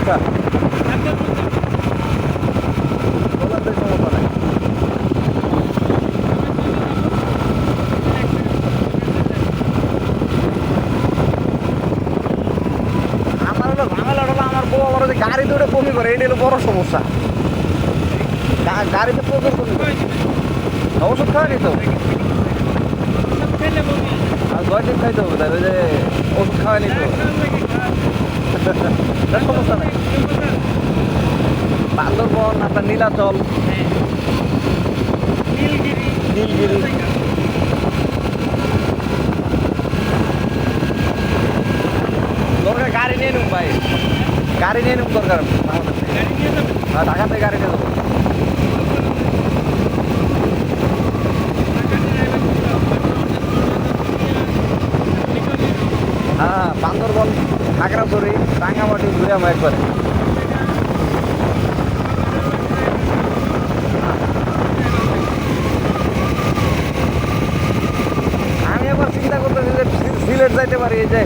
আচ্ছা বলার তো সমস্যা নাই। আমার হলো ঝামেলা হলো আমার বউ আমার যে গাড়িতে উঠে বমি করে, এটা হলো বড় সমস্যা। গাড়িতে প্রচুর বমি করে। ওষুধ খাওয়ানি তো আর 10 দিন খাইতে হবে, তাই ওই যে ওষুধ খাওয়ানি তো সমস্যা নেই। বান্দরবন আপনার নীলাচল, নীলগিরি দরকার গাড়ি নিয়ে নুন ভাই, গাড়ি নিয়ে নুন দরকার। হ্যাঁ ঢাকা থেকে গাড়ি নিয়ে যাবো। হ্যাঁ বান্দরবন, খাগড়াছড়ি, রাঙ্গামাটি ঘুরে আমার একবারে। আমি এবার চিন্তা করতেছি যে সিলেট যাইতে পারি, এই যে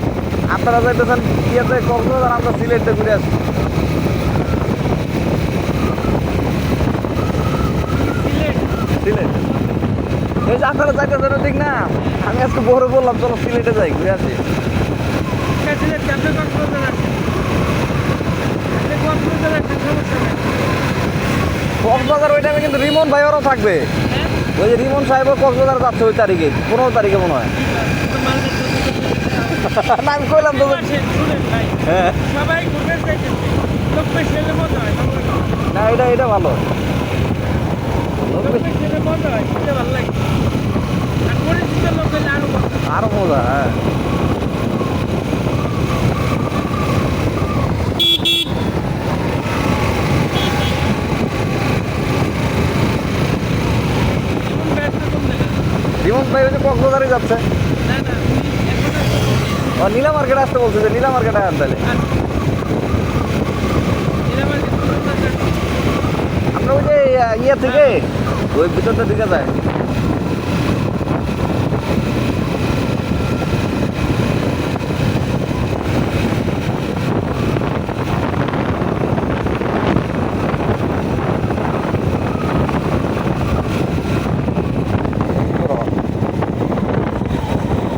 আপনারা যাইতেছেন ইয়েতে কক্সবাজার, আমরা সিলেটে ঘুরে আসি। সিলেট এই যে আপনারা যাইতেছেন ঠিক না, আমি আজকে বড় বললাম চলো সিলেটে যাই ঘুরে আসি। কক্সবাজার ওই টাইমে কিন্তু রিমন ভাই ওরাও থাকবে। ওই যে রিমন সাহেবও কক্সবাজার যাচ্ছে ওই তারিখে, 15 তারিখে মনে হয়। না আমি কইলাম তো। হ্যাঁ না এটা ভালো, আরো মজা। হ্যাঁ রিমন ভাই ওই যে কক্সবাজারে যাচ্ছে। ও নীলা মার্কেট আসতে বলছে, যে নীলা মার্কেটে আনতালে আমরা ওই যে ইয়ে থেকে ওই ভিতরটা দিকে যায়।